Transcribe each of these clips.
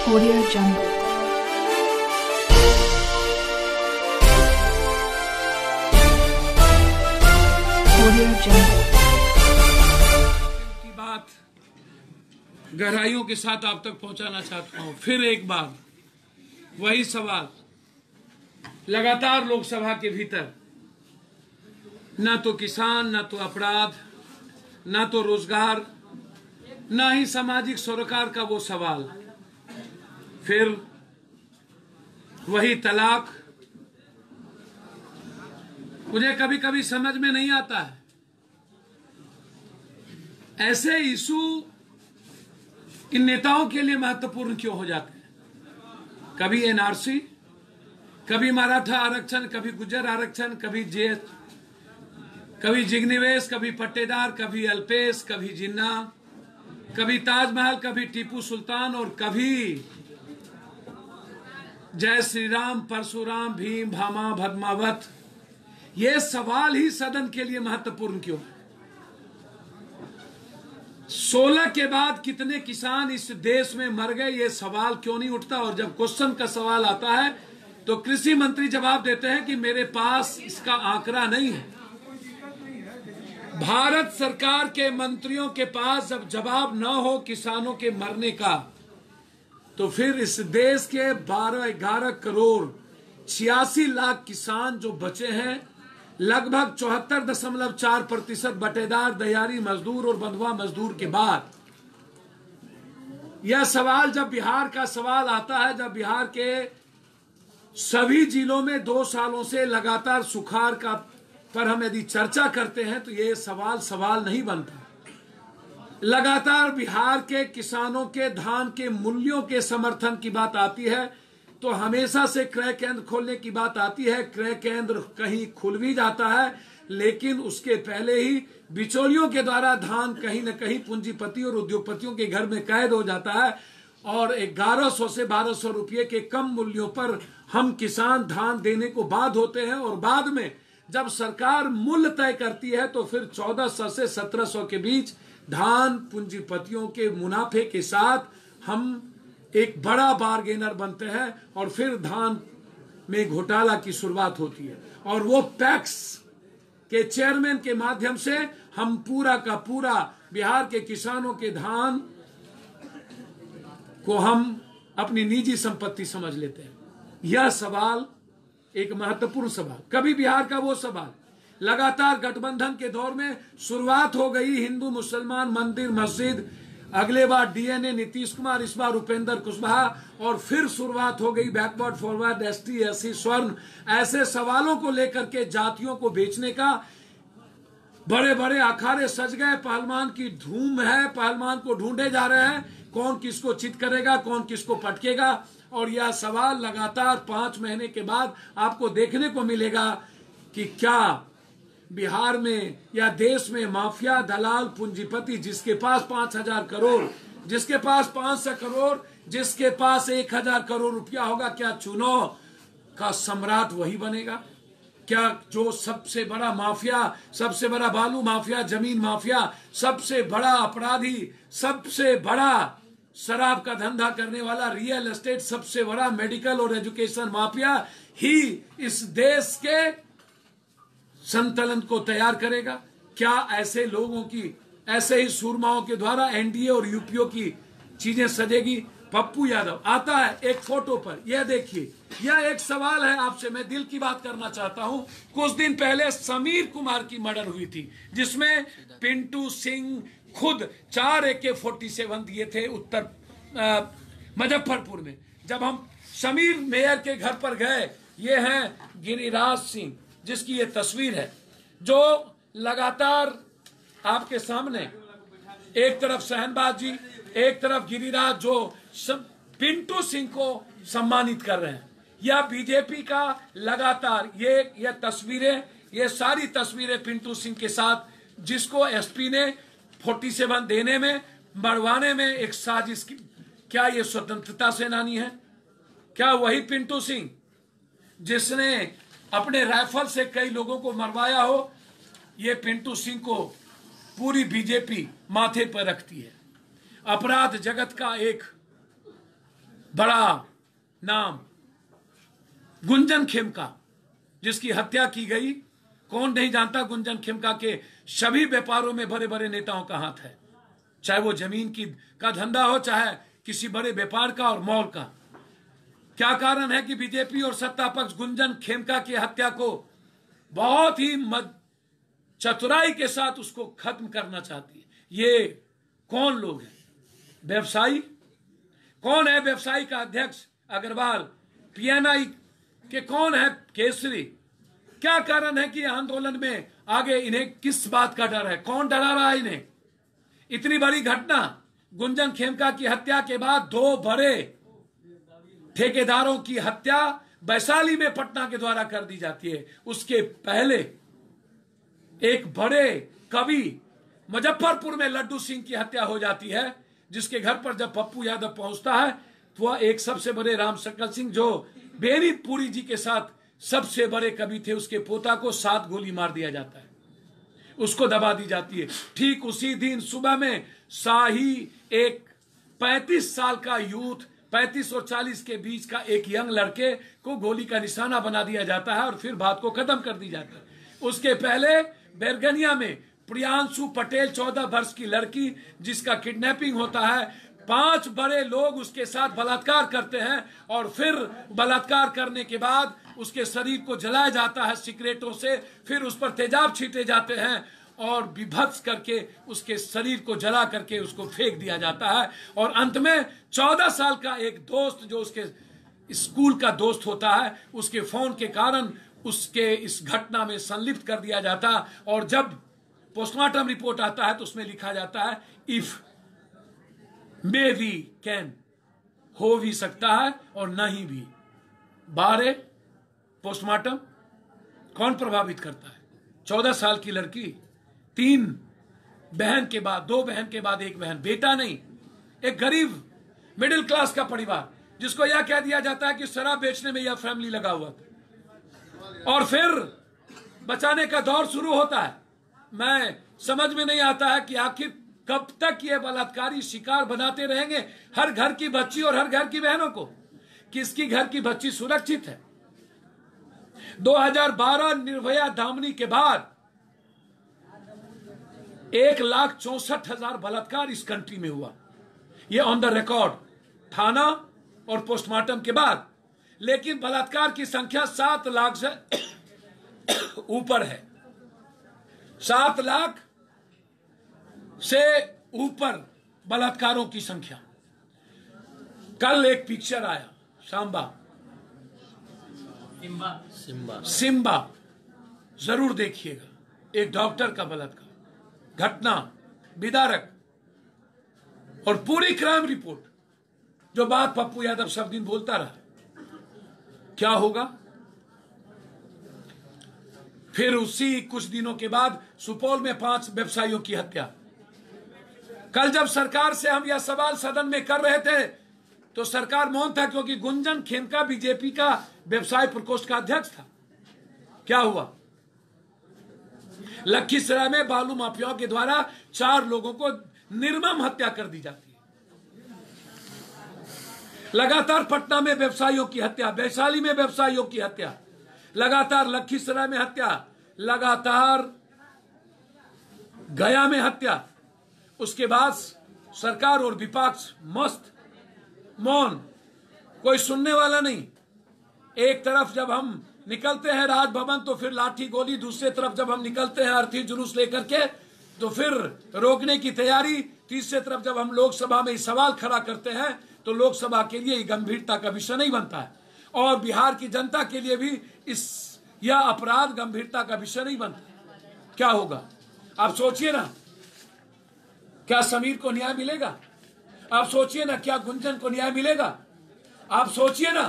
Audio Jungle। Audio Jungle। की बात गहराइयों के साथ आप तक पहुंचाना चाहता हूं। फिर एक बार वही सवाल, लगातार लोकसभा के भीतर ना तो किसान, ना तो अपराध, ना तो रोजगार, ना ही सामाजिक सरोकार का वो सवाल। फिर वही तलाक। मुझे कभी कभी समझ में नहीं आता है, ऐसे इशू इन नेताओं के लिए महत्वपूर्ण क्यों हो जाते हैं। कभी एनआरसी, कभी मराठा आरक्षण, कभी गुर्जर आरक्षण, कभी कभी जिग्निवेश, कभी पट्टेदार, कभी अल्पेश, कभी जिन्ना, कभी ताजमहल, कभी टीपू सुल्तान, और कभी जय श्री राम, परशुराम, भीम, भामा, भद्मावत। ये सवाल ही सदन के लिए महत्वपूर्ण क्यों है। 16 के बाद कितने किसान इस देश में मर गए, ये सवाल क्यों नहीं उठता। और जब क्वेश्चन का सवाल आता है तो कृषि मंत्री जवाब देते हैं कि मेरे पास इसका आंकड़ा नहीं है। भारत सरकार के मंत्रियों के पास जब जवाब न हो किसानों के मरने का, तो फिर इस देश के 12-11 करोड़ 86 लाख किसान जो बचे हैं, लगभग 74.4% बटेदार, दहियारी मजदूर और बंधुआ मजदूर के बाद, यह सवाल जब बिहार का सवाल आता है, जब बिहार के सभी जिलों में 2 सालों से लगातार सुखाड़ का पर हम यदि चर्चा करते हैं, तो ये सवाल नहीं बनता। लगातार बिहार के किसानों के धान के मूल्यों के समर्थन की बात आती है, तो हमेशा से क्रय केंद्र खोलने की बात आती है। क्रय केंद्र कहीं खुल भी जाता है, लेकिन उसके पहले ही बिचौलियों के द्वारा धान कहीं न कहीं पूंजीपति और उद्योगपतियों के घर में कैद हो जाता है, और 1100 से 1200 रुपये के कम मूल्यों पर हम किसान धान देने को बाध्य होते हैं। और बाद में जब सरकार मूल्य तय करती है, तो फिर 1400 से 1700 के बीच धान पूंजीपतियों के मुनाफे के साथ हम एक बड़ा बार्गेनर बनते हैं, और फिर धान में घोटाला की शुरुआत होती है। और वो पैक्स के चेयरमैन के माध्यम से हम पूरा का पूरा बिहार के किसानों के धान को हम अपनी निजी संपत्ति समझ लेते हैं। यह सवाल एक महत्वपूर्ण सवाल। कभी बिहार का वो सवाल, लगातार गठबंधन के दौर में शुरुआत हो गई हिंदू मुसलमान, मंदिर मस्जिद, अगले बार डीएनए नीतीश कुमार, इस बार उपेंद्र कुशवाहा, और फिर शुरुआत हो गई बैकवर्ड फॉरवर्ड, एसटी एससी, स्वर्ण, ऐसे सवालों को लेकर के जातियों को बेचने का। बड़े बड़े अखाड़े सज गए, पहलवान की धूम है, पहलवान को ढूंढे जा रहे हैं, कौन किसको चित करेगा, कौन किसको पटकेगा। और यह सवाल लगातार 5 महीने के बाद आपको देखने को मिलेगा कि क्या बिहार में या देश में माफिया, दलाल, पूंजीपति, जिसके पास 5000 करोड़, जिसके पास 500 करोड़, जिसके पास 1000 करोड़ रुपया होगा, क्या चुनाव का सम्राट वही बनेगा? क्या जो सबसे बड़ा माफिया, सबसे बड़ा बालू माफिया, जमीन माफिया, सबसे बड़ा अपराधी, सबसे बड़ा शराब का धंधा करने वाला, रियल एस्टेट, सबसे बड़ा मेडिकल और एजुकेशन माफिया ही इस देश के संतुलन को तैयार करेगा? क्या ऐसे लोगों की, ऐसे ही सूरमाओं के द्वारा एनडीए और यूपीओ की चीजें सजेगी? पप्पू यादव आता है एक फोटो पर, यह देखिए, यह एक सवाल है आपसे, मैं दिल की बात करना चाहता हूं। कुछ दिन पहले समीर कुमार की मर्डर हुई थी, जिसमें पिंटू सिंह खुद 4 AK-47 दिए थे उत्तर मुजफ्फरपुर में। जब हम समीर मेयर के घर पर गए, ये हैं गिरिराज सिंह, जिसकी ये तस्वीर है, जो लगातार आपके सामने एक तरफ शहनबाज जी, एक तरफ गिरिराज, जो पिंटू सिंह को सम्मानित कर रहे हैं। यह बीजेपी का लगातार ये तस्वीरें, ये सारी तस्वीरें पिंटू सिंह के साथ, जिसको एसपी ने 47 देने में, मरवाने में एक साजिश की। क्या ये स्वतंत्रता सेनानी है? क्या वही पिंटू सिंह जिसने अपने राइफल से कई लोगों को मरवाया हो? ये पिंटू सिंह को पूरी बीजेपी माथे पर रखती है। अपराध जगत का एक बड़ा नाम गुंजन खेमका, जिसकी हत्या की गई। कौन नहीं जानता गुंजन खेमका के सभी व्यापारों में बड़े बड़े नेताओं का हाथ है, चाहे वो जमीन का धंधा हो, चाहे किसी बड़े व्यापार का और मॉल का। क्या कारण है कि बीजेपी और सत्ता पक्ष गुंजन खेमका की हत्या को बहुत ही चतुराई के साथ उसको खत्म करना चाहती है? ये कौन लोग हैं? व्यवसायी कौन है? व्यवसायी का अध्यक्ष अग्रवाल, पीएनआई के कौन है? केसरी। क्या कारण है कि आंदोलन में आगे इन्हें किस बात का डर है? कौन डरा रहा है इन्हें? इतनी बड़ी घटना, गुंजन खेमका की हत्या के बाद 2 बड़े ठेकेदारों की हत्या वैशाली में पटना के द्वारा कर दी जाती है। उसके पहले एक बड़े कवि मुजफ्फरपुर में लड्डू सिंह की हत्या हो जाती है, जिसके घर पर जब पप्पू यादव पहुंचता है तो वह एक सबसे बड़े रामशंकर सिंह, जो बेनी पुरी जी के साथ सबसे बड़े कवि थे, उसके पोता को 7 गोली मार दिया जाता है, उसको दबा दी जाती है। ठीक उसी दिन सुबह में शाही एक 35 साल का यूथ, 35 और 40 के बीच का एक यंग लड़के को गोली का निशाना बना दिया जाता है और फिर बात को खत्म कर दी जाती है। उसके पहले बैरगनिया में प्रियांशु पटेल 14 वर्ष की लड़की, जिसका किडनैपिंग होता है, 5 बड़े लोग उसके साथ बलात्कार करते हैं और फिर बलात्कार करने के बाद उसके शरीर को जलाया जाता है सिगरेटों से, फिर उस पर तेजाब छींटे जाते हैं और विभत्स करके उसके शरीर को जला करके उसको फेंक दिया जाता है। और अंत में 14 साल का एक दोस्त, जो उसके स्कूल का दोस्त होता है, उसके फोन के कारण उसके इस घटना में संलिप्त कर दिया जाता। और जब पोस्टमार्टम रिपोर्ट आता है तो उसमें लिखा जाता है इफ मे बी कैन, हो भी सकता है और नहीं भी। 12 पोस्टमार्टम कौन प्रभावित करता है? 14 साल की लड़की, 3 बहन के बाद 2 बहन के बाद 1 बहन, बेटा नहीं, एक गरीब मिडिल क्लास का परिवार, जिसको यह कह दिया जाता है कि शराब बेचने में यह फैमिली लगा हुआ था। और फिर बचाने का दौर शुरू होता है। मैं समझ में नहीं आता है कि आखिर कब तक ये बलात्कारी शिकार बनाते रहेंगे हर घर की बच्ची और हर घर की बहनों को। किसकी घर की बच्ची सुरक्षित है? 2012 निर्भया दामनी के बाद 1,64,000 बलात्कार इस कंट्री में हुआ, ये ऑन द रिकॉर्ड, थाना और पोस्टमार्टम के बाद। लेकिन बलात्कार की संख्या 7 लाख से ऊपर है, 7 लाख से ऊपर बलात्कारों की संख्या। कल एक पिक्चर आया, सिम्बा, जरूर देखिएगा। एक डॉक्टर का बलात्कार घटना, विदारक, और पूरी क्राइम रिपोर्ट, जो बात पप्पू यादव सब दिन बोलता रहा। क्या होगा? फिर उसी कुछ दिनों के बाद सुपौल में 5 व्यवसायियों की हत्या। कल जब सरकार से हम यह सवाल सदन में कर रहे थे तो सरकार मौन था, क्योंकि गुंजन खेमका बीजेपी का व्यवसाय प्रकोष्ठ का अध्यक्ष था। क्या हुआ? लखीसराय में बालू माफियाओं के द्वारा 4 लोगों को निर्मम हत्या कर दी जाती है। लगातार पटना में व्यवसायियों की हत्या, वैशाली में व्यवसायियों की हत्या, लगातार लखीसराय में हत्या, लगातार गया में हत्या। उसके बाद सरकार और विपक्ष मस्त मौन, कोई सुनने वाला नहीं। एक तरफ जब हम निकलते हैं राजभवन तो फिर लाठी गोली, दूसरी तरफ जब हम निकलते हैं अर्थी जुलूस लेकर के तो फिर रोकने की तैयारी, तीसरी तरफ जब हम लोकसभा में सवाल खड़ा करते हैं तो लोकसभा के लिए ये गंभीरता का विषय नहीं बनता है, और बिहार की जनता के लिए भी यह अपराध गंभीरता का विषय नहीं बनता। क्या होगा? आप सोचिए ना, क्या समीर को न्याय मिलेगा? आप सोचिए ना, क्या गुंजन को न्याय मिलेगा? आप सोचिए ना,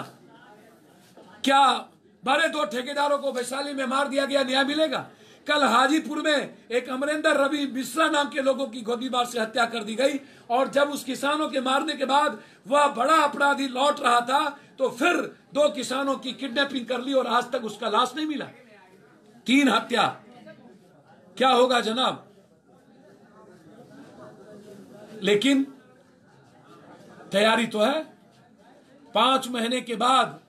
क्या बड़े 2 ठेकेदारों को वैशाली में मार दिया गया, न्याय मिलेगा? कल हाजीपुर में एक अमरेंद्र रवि मिश्रा नाम के लोगों की गोलीबार से हत्या कर दी गई, और जब उस किसानों के मारने के बाद वह बड़ा अपराधी लौट रहा था तो फिर 2 किसानों की किडनैपिंग कर ली और आज तक उसका लाश नहीं मिला। 3 हत्या। क्या होगा जनाब? लेकिन तैयारी तो है। 5 महीने के बाद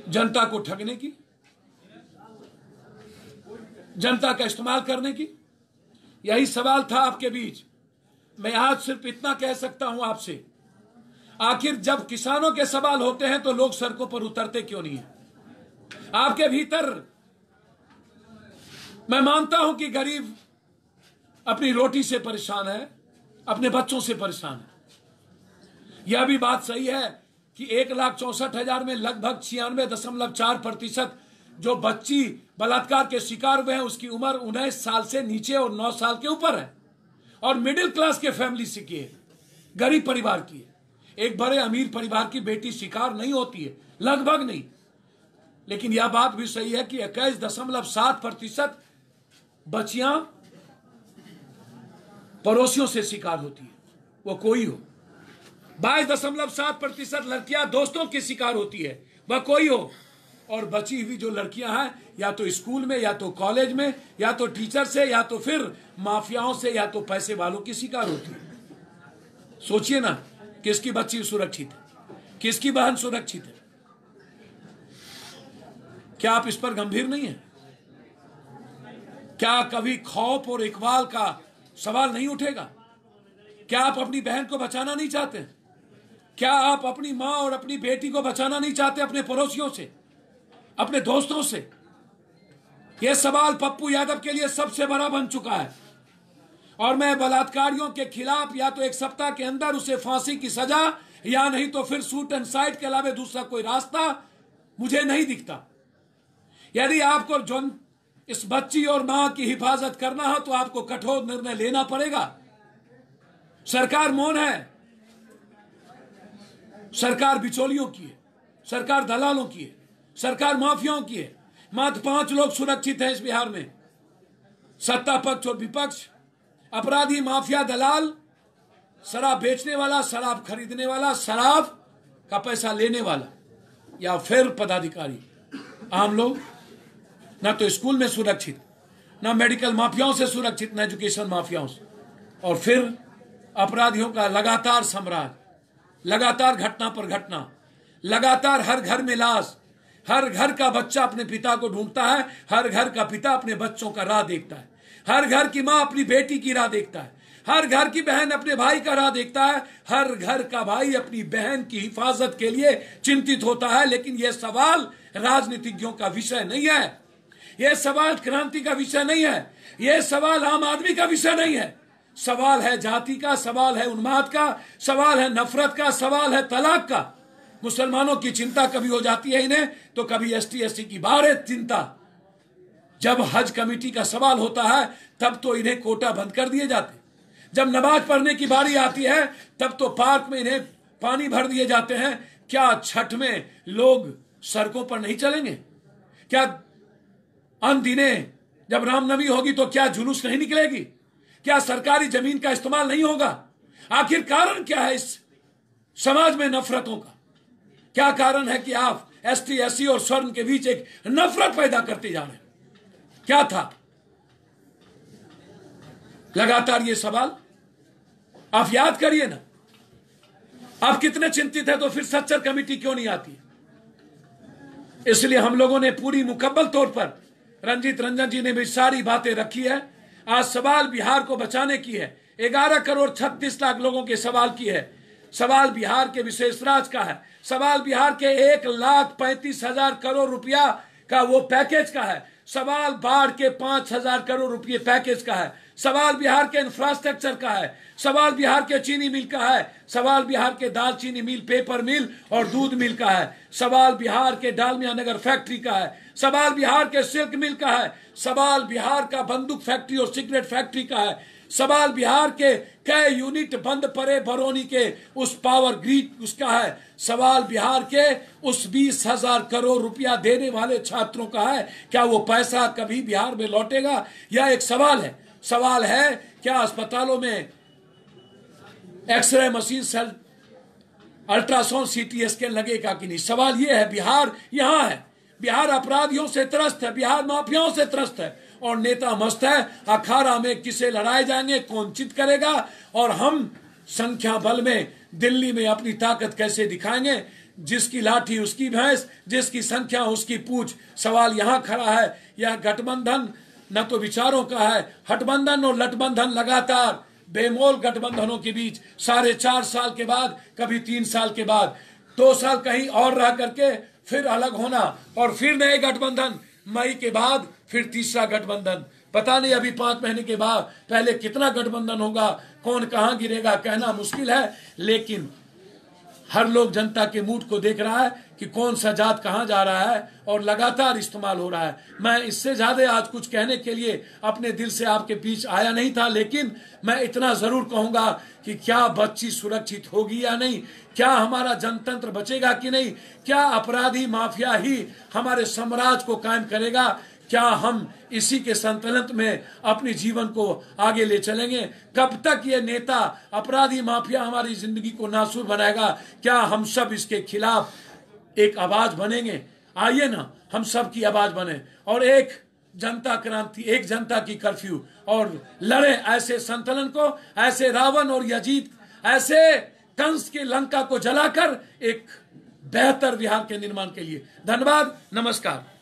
जनता को ठगने की, जनता का इस्तेमाल करने की? यही सवाल था आपके बीच। मैं आज सिर्फ इतना कह सकता हूं आपसे, आखिर जब किसानों के सवाल होते हैं तो लोग सड़कों पर उतरते क्यों नहीं है? आपके भीतर, मैं मानता हूं कि गरीब अपनी रोटी से परेशान है, अपने बच्चों से परेशान है। यह भी बात सही है कि 1,64,000 में लगभग 96.4% जो बच्ची बलात्कार के शिकार हुए हैं उसकी उम्र 19 साल से नीचे और 9 साल के ऊपर है, और मिडिल क्लास के फैमिली से की है, गरीब परिवार की है। एक बड़े अमीर परिवार की बेटी शिकार नहीं होती है, लगभग नहीं। लेकिन यह बात भी सही है कि 21.7% बच्चियां पड़ोसियों से शिकार होती है, वो कोई हो। 22.7% लड़कियां दोस्तों की शिकार होती है, वह कोई हो। और बची हुई जो लड़कियां हैं, या तो स्कूल में, या तो कॉलेज में, या तो टीचर से, या तो फिर माफियाओं से, या तो पैसे वालों की शिकार होती है। सोचिए ना, किसकी बच्ची सुरक्षित है, किसकी बहन सुरक्षित है? क्या आप इस पर गंभीर नहीं है? क्या कभी खौफ और इकबाल का सवाल नहीं उठेगा? क्या आप अपनी बहन को बचाना नहीं चाहते? क्या आप अपनी मां और अपनी बेटी को बचाना नहीं चाहते अपने पड़ोसियों से, अपने दोस्तों से? यह सवाल पप्पू यादव के लिए सबसे बड़ा बन चुका है। और मैं बलात्कारियों के खिलाफ या तो 1 सप्ताह के अंदर उसे फांसी की सजा, या नहीं तो फिर शूट एंड साइड के अलावा दूसरा कोई रास्ता मुझे नहीं दिखता। यदि आपको जो इस बच्ची और मां की हिफाजत करना हो तो आपको कठोर निर्णय लेना पड़ेगा। सरकार मौन है, सरकार बिचौलियों की है, सरकार दलालों की है, सरकार माफियाओं की है। मात्र 5 लोग सुरक्षित हैं इस बिहार में, सत्ता पक्ष और विपक्ष। अपराधी, माफिया, दलाल, शराब बेचने वाला, शराब खरीदने वाला, शराब का पैसा लेने वाला, या फिर पदाधिकारी। आम लोग ना तो स्कूल में सुरक्षित, ना मेडिकल माफियाओं से सुरक्षित, ना एजुकेशन माफियाओं से। और फिर अपराधियों का लगातार साम्राज्य, लगातार घटना पर घटना, लगातार हर घर में लाश। हर घर का बच्चा अपने पिता को ढूंढता है, हर घर का पिता अपने बच्चों का राह देखता है, हर घर की मां अपनी बेटी की राह देखता है, हर घर की बहन अपने भाई का राह देखता है, हर घर का भाई अपनी बहन की हिफाजत के लिए चिंतित होता है। लेकिन यह सवाल राजनीतिज्ञों का विषय नहीं है, यह सवाल क्रांति का विषय नहीं है, यह सवाल आम आदमी का विषय नहीं है। सवाल है जाति का, सवाल है उन्माद का, सवाल है नफरत का, सवाल है तलाक का। मुसलमानों की चिंता कभी हो जाती है इन्हें, तो कभी ST SC की बाहर चिंता। जब हज कमेटी का सवाल होता है तब तो इन्हें कोटा बंद कर दिए जाते। जब नमाज पढ़ने की बारी आती है तब तो पार्क में इन्हें पानी भर दिए जाते हैं। क्या छठ में लोग सड़कों पर नहीं चलेंगे? क्या अनदिने जब रामनवमी होगी तो क्या जुलूस नहीं निकलेगी? क्या सरकारी जमीन का इस्तेमाल नहीं होगा? आखिर कारण क्या है इस समाज में नफरतों का? क्या कारण है कि आप ST SC और स्वर्ण के बीच एक नफरत पैदा करते जा रहे हैं? क्या था? लगातार ये सवाल आप याद करिए ना। आप कितने चिंतित हैं तो फिर सच्चर कमेटी क्यों नहीं आती? इसलिए हम लोगों ने पूरी मुकम्मल तौर पर, रंजीत रंजन जी ने भी सारी बातें रखी है। आज सवाल बिहार को बचाने की है। 11 करोड़ 36 लाख लोगों के सवाल की है। सवाल बिहार के विशेष राज का है। सवाल बिहार के 1,35,000 करोड़ रुपया का वो पैकेज का है। सवाल बाढ़ के 5,000 करोड़ रुपये पैकेज का है। सवाल बिहार के इंफ्रास्ट्रक्चर का है। सवाल बिहार के चीनी मिल का है। सवाल बिहार के दाल चीनी मिल, पेपर मिल और दूध मिल का है। सवाल बिहार के डालमिया नगर फैक्ट्री का है। सवाल बिहार के सिल्क मिल का है। सवाल बिहार का बंदूक फैक्ट्री और सिगरेट फैक्ट्री का है। सवाल बिहार के कई यूनिट बंद पड़े बरौनी के उस पावर ग्रिड उसका है। सवाल बिहार के उस 20,000 करोड़ रुपया देने वाले छात्रों का है। क्या वो पैसा कभी बिहार में लौटेगा? यह एक सवाल है। सवाल है क्या अस्पतालों में X ray machine, cell, ultrasound, CT scan लगेगा कि नहीं? सवाल यह है। बिहार यहां है। बिहार अपराधियों से त्रस्त है, बिहार माफियाओं से त्रस्त है और नेता मस्त है। अखाड़ा में किसे लड़ाए जाएंगे, कौन चित करेगा, और हम संख्या बल में दिल्ली में अपनी ताकत कैसे दिखाएंगे। जिसकी लाठी उसकी भैंस, जिसकी संख्या उसकी पूछ। सवाल यहां खड़ा है, यह गठबंधन न तो विचारों का है, हटबंधन और लटबंधन लगातार बेमोल गठबंधनों के बीच 4.5 साल के बाद, कभी 3 साल के बाद, 2 साल कहीं और रह करके फिर अलग होना और फिर नए गठबंधन, मई के बाद फिर तीसरा गठबंधन। पता नहीं अभी 5 महीने के बाद पहले कितना गठबंधन होगा, कौन कहां गिरेगा कहना मुश्किल है। लेकिन हर लोग जनता के मूड को देख रहा है कि कौन सा जात कहां जा रहा है और लगातार इस्तेमाल हो रहा है। मैं इससे ज्यादा आज कुछ कहने के लिए अपने दिल से आपके बीच आया नहीं था, लेकिन मैं इतना जरूर कहूंगा कि क्या बच्ची सुरक्षित होगी या नहीं, क्या हमारा जनतंत्र बचेगा कि नहीं, क्या अपराधी माफिया ही हमारे साम्राज्य को कायम करेगा, क्या हम इसी के संतुलन में अपने जीवन को आगे ले चलेंगे, कब तक ये नेता अपराधी माफिया हमारी जिंदगी को नासूर बनाएगा, क्या हम सब इसके खिलाफ एक आवाज बनेंगे। आइए ना हम सब की आवाज बने और एक जनता क्रांति, एक जनता की कर्फ्यू, और लड़े ऐसे संतुलन को, ऐसे रावण और यजीद, ऐसे कंस के लंका को जलाकर एक बेहतर बिहार के निर्माण के लिए। धन्यवाद, नमस्कार।